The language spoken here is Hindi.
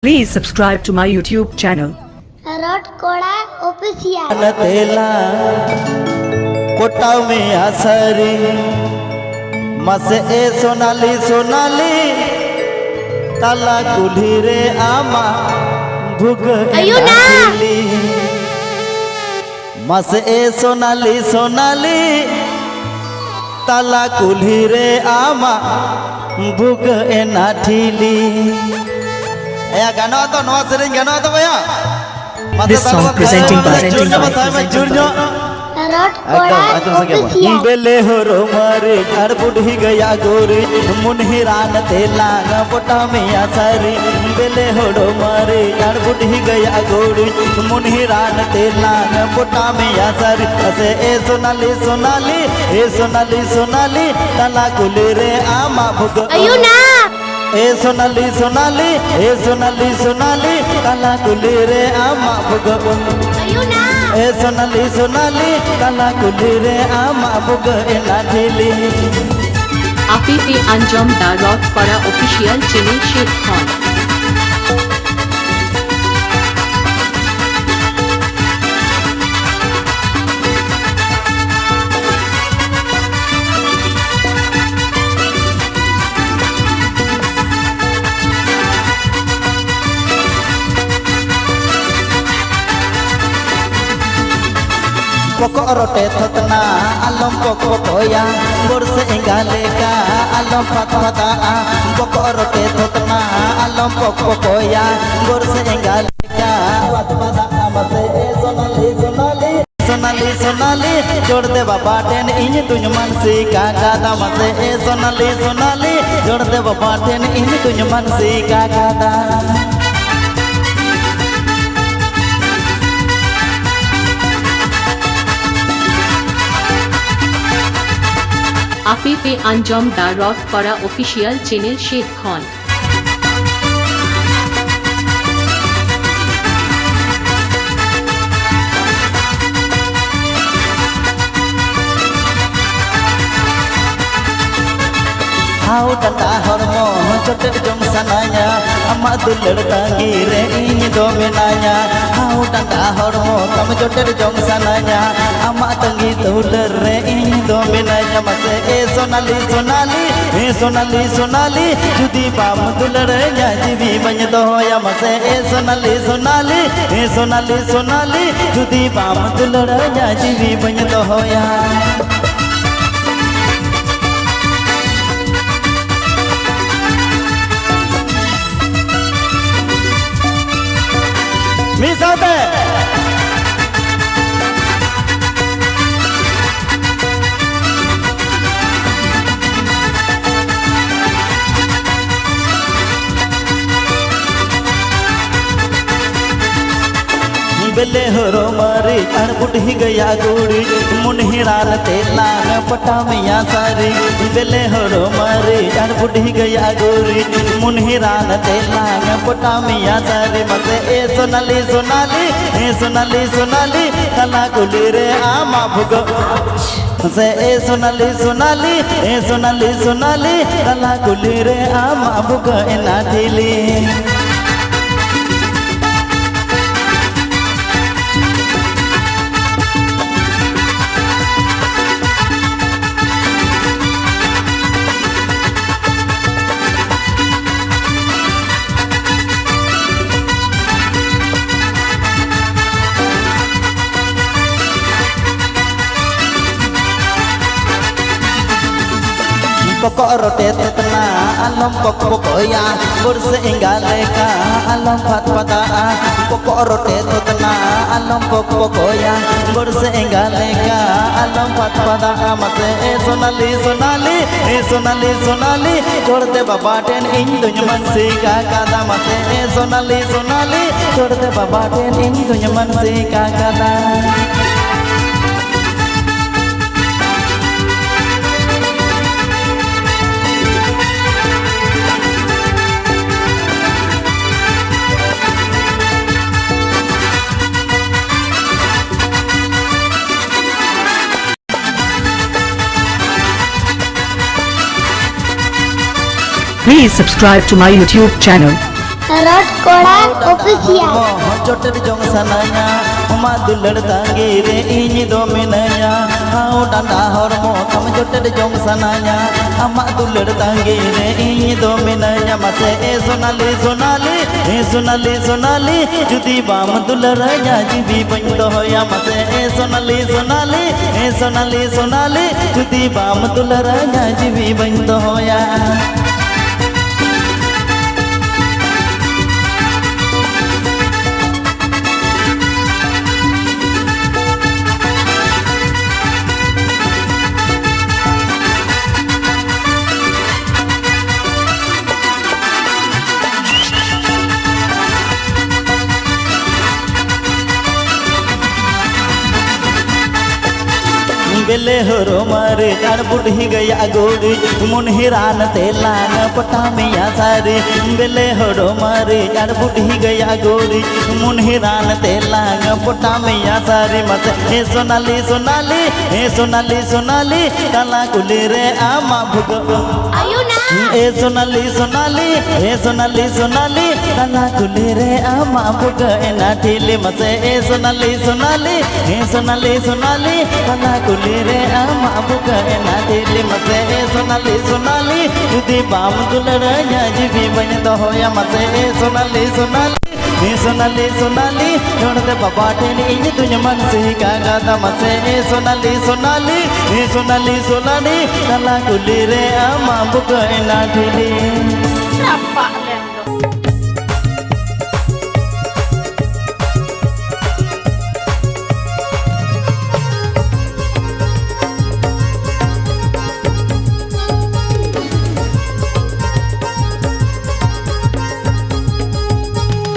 Please subscribe to my YouTube channel. Rot Koda official तेला कोटाव में आसरी मसे ए सोनाली सोनाली ताला कुल्ही रे आमा भुग एनाली मसे ए सोनाली सोनाली ताला कुल्ही रे आमा भुग एनाठीली या गाना तो नवा सेरेंज गाना तो भैया This song presenting by Rot Koda official बेले हो रो मारे घर बुढ़ी गया गोरी मुनहिरान तेला पोटा में आसरी बेले हो रो मारे घर बुढ़ी गया गोरी मुनहिरान तेला पोटा में आसरी असे ए सोनाली सोनाली ए सोनाली सोनाली ताला कुले रे आमा भुग अयो ना ए सोनाली सोनाली ए सोनाली सोनाली ताला कुले रे आमा भुग अयो ना ए सोनाली सोनाली काला कुली रे आमा बुग एनाठीली APP Anjom Da Rock Para Official Channel Sheikh Khan pokok rote thotna alam pokoya borse engale ka alam patpata pokok rote thotna alam pokoya borse engale ka patpata amate sonali sonali sonali sonali jod de baba ten in tuny mansi ka kada mate sonali sonali jod de baba ten in tuny mansi ka kada APP Anjom Da Rock Para Official Channel Sheikh Khan Hau tanda hormo jotet jong sananya ama dulur tangi re ini dominanya hau tanda hormo kam jotet jong sananya ama tangi dulur re ini dominanya mase e sonali sonali e sonali sonali judi bam dulur nya jivi bany doya mase e sonali sonali e sonali sonali judi bam dulur nya jivi bany doya Misate बेले हो मारी अड़ बुढ़ी गया गोरी मुनहिरान तेला पटा मिया सारी बेले हो मारी अड़ बुढ़ी गया गोरी मुनहिरान तेला पटा मिया सारी मते ए सोनाली सोनाली ए सोनाली सोनाली काला कुली रे आमा भुग से ए सोनाली सोनाली ए सोनाली सोनाली काला कुली रे आमा भुग एनाठीली pokok rote tetna alam pokoya borse engale ka alam patpata pokok rote tetna alam pokoya borse engale ka alam patpata mate sonali sonali sonali sonali jorde baba ten in duny mansi ka kada mate sonali sonali jorde baba ten in duny mansi ka kada Please subscribe to my YouTube channel. रॉड कोड़ा ऑफिशियल चोटर जोंग सनाया मा दुलड़ तांगे रे इनी दो मिनया आओ डांडा हरमो तम चोटर जोंग सनाया अमा दुलड़ तांगे रे इनी दो मिनया मसे ए सोनाली सोनाली ए सोनाली सोनाली जुदी बाम दुलड़या जीवी बन दोया मसे ए सोनाली सोनाली ए सोनाली सोनाली जुदी बाम दुलड़या जीवी बन दोया बेले हरो मारे जान बुढ़ी गया गोरी मुन हिरान तेलान पटा मिया सारी बेले हरो मारे जान बुढ़ी गया गोरी मुन हिरान तेलान पटा मिया सारी मत हे सोनाली सोनाली हे सोनाली सोनाली काला कुले रे आमा भुग अयुना ए सोनाली सोनाली हे सोनाली सोनाली काला कुले रे आमा भुग एना ठीले मसे ए सोनाली सोनाली हे सोनाली सोनाली काला कुले रे आमा बुक एना दिल मसे ए सोनाली सोनाली जुदी बाम दुलड़या जीवी बन दोया मसे ए सोनाली सोनाली ए सोनाली सोनाली छोड़ते बाबा टेन इन तुझ मन से का गादा मसे ए सोनाली सोनाली ए सोनाली सोनाली काला कुली रे आमा बुक एना दिल